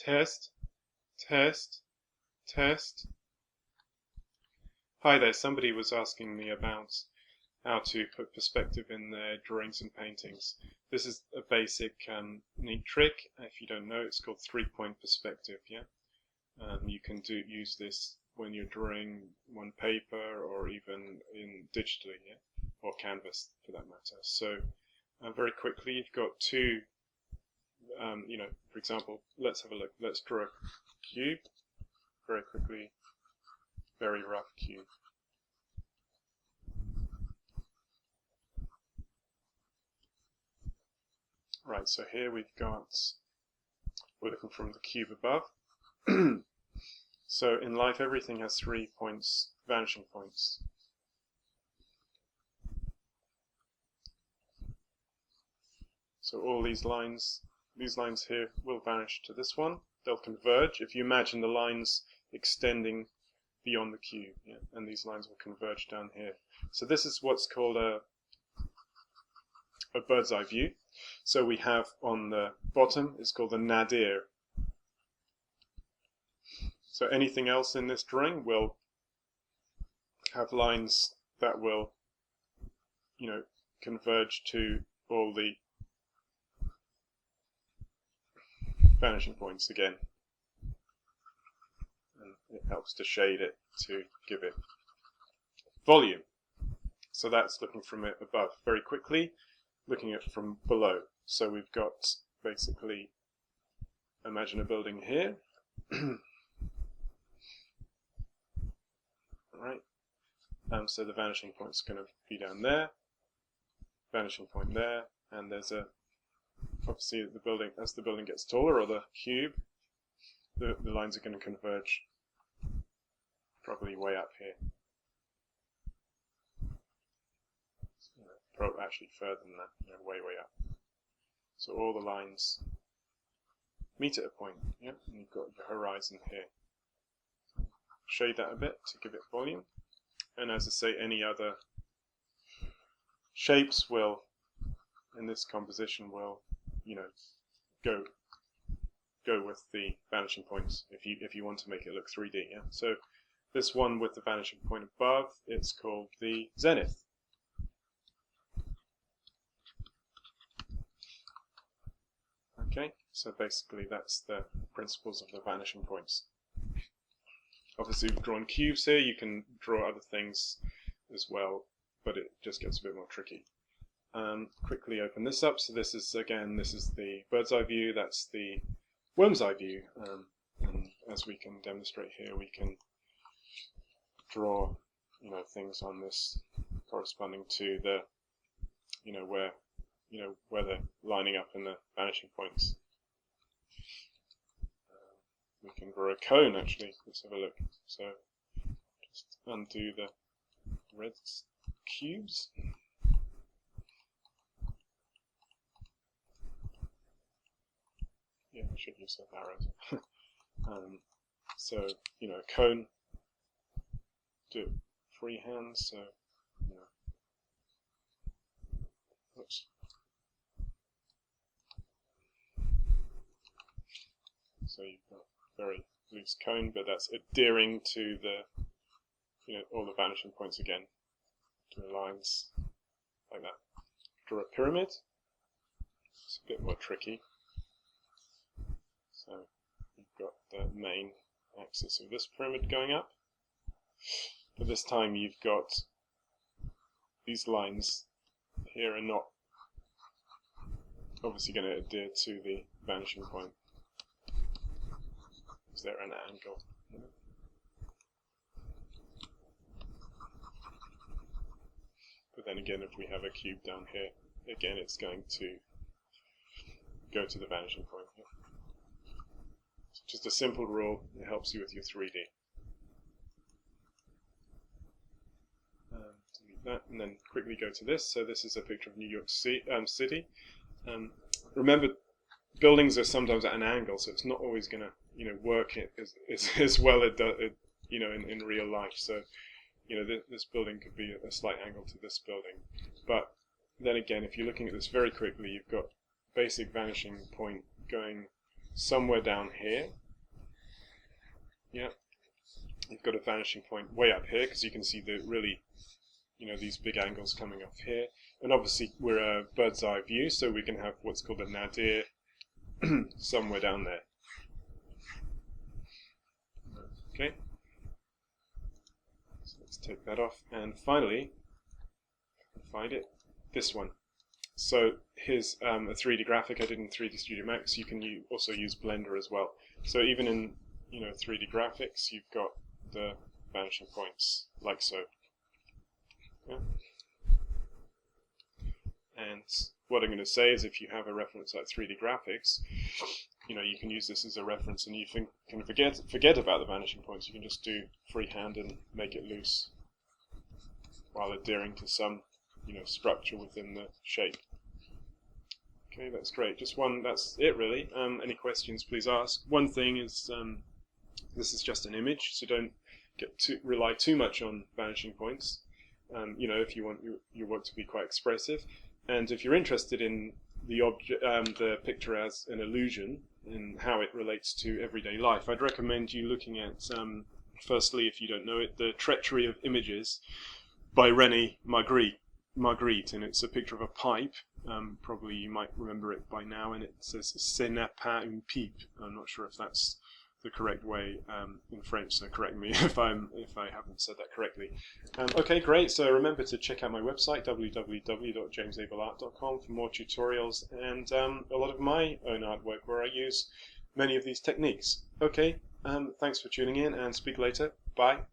Test, test, test. Hi there, somebody was asking me about how to put perspective in their drawings and paintings. This is a basic neat trick. If you don't know, it's called three-point perspective. Yeah, you can use this when you're drawing on paper or even in digitally, yeah, or canvas for that matter. So very quickly, you've got two. For example, let's have a look. Let's draw a cube very quickly. Very rough cube. Right, so here we're looking from the cube above. So in life, everything has 3 points, vanishing points. So all these lines here will vanish to this one. They'll converge. If you imagine the lines extending beyond the cube, yeah, and these lines will converge down here. So this is what's called a bird's eye view. So we have on the bottom is called the nadir. So anything else in this drawing will have lines that will, converge to all the vanishing points again. And it helps to shade it to give it volume. So that's looking from it above. Very quickly, looking at it from below. So we've got basically, imagine a building here. Right. So the vanishing point is going to be down there, vanishing point there, and there's obviously the building, as the building gets taller, or the cube, the lines are going to converge probably way up here. Probably actually further than that, way up. So all the lines meet at a point, yeah, and you've got your horizon here. Shade that a bit to give it volume, and as I say, any other shapes will, in this composition, will, go with the vanishing points if you want to make it look 3D. Yeah. So this one with the vanishing point above, it's called the zenith. Okay, so basically that's the principles of the vanishing points. Obviously we've drawn cubes here, you can draw other things as well, but it just gets a bit more tricky. Quickly open this up. So this is the bird's eye view, that's the worm's eye view, and as we can demonstrate here, we can draw things on this corresponding to the where they're lining up in the vanishing points. We can draw a cone actually. Let's have a look. So just undo the red cubes. Yeah, I should use some arrows. So a cone. Do it freehand. So oops. So you've got a very loose cone, but that's adhering to the, all the vanishing points again. Draw lines like that. Draw a pyramid. It's a bit more tricky. So you've got the main axis of this pyramid going up. But this time you've got these lines here are not obviously going to adhere to the vanishing point. Is there an angle? But then again, if we have a cube down here, again it's going to go to the vanishing point. So just a simple rule, it helps you with your 3D. Delete that, and then quickly go to this. So this is a picture of New York City. Remember, buildings are sometimes at an angle, so it's not always going to work as well in real life. So this building could be a slight angle to this building, but then again, if you're looking at this very quickly, you've got basic vanishing point going somewhere down here. Yeah, you've got a vanishing point way up here because you can see the really, these big angles coming off here. And obviously we're a bird's eye view, so we can have what's called a nadir somewhere down there. Okay, so let's take that off. And finally, find it, this one. So here's a 3D graphic I did in 3D Studio Max. You can also use Blender as well. So even in 3D graphics, you've got the vanishing points like so. Yeah. And what I'm going to say is, if you have a reference like 3D graphics, you can use this as a reference, and you can forget about the vanishing points. You can just do freehand and make it loose while adhering to some structure within the shape. Okay, that's great. That's it really. Any questions, please ask. One thing is, this is just an image, so don't rely too much on vanishing points. If you want your work to be quite expressive, and if you're interested in the picture as an illusion and how it relates to everyday life, I'd recommend you looking at, firstly, if you don't know it, The Treachery of Images by René Magritte, and it's a picture of a pipe. Probably you might remember it by now, and it says "Ce n'est pas une pipe." I'm not sure if that's the correct way in French, so correct me if I haven't said that correctly. Okay, great. So remember to check out my website, www.jamesabelart.com, for more tutorials and a lot of my own artwork where I use many of these techniques. Okay, thanks for tuning in, and speak later. Bye.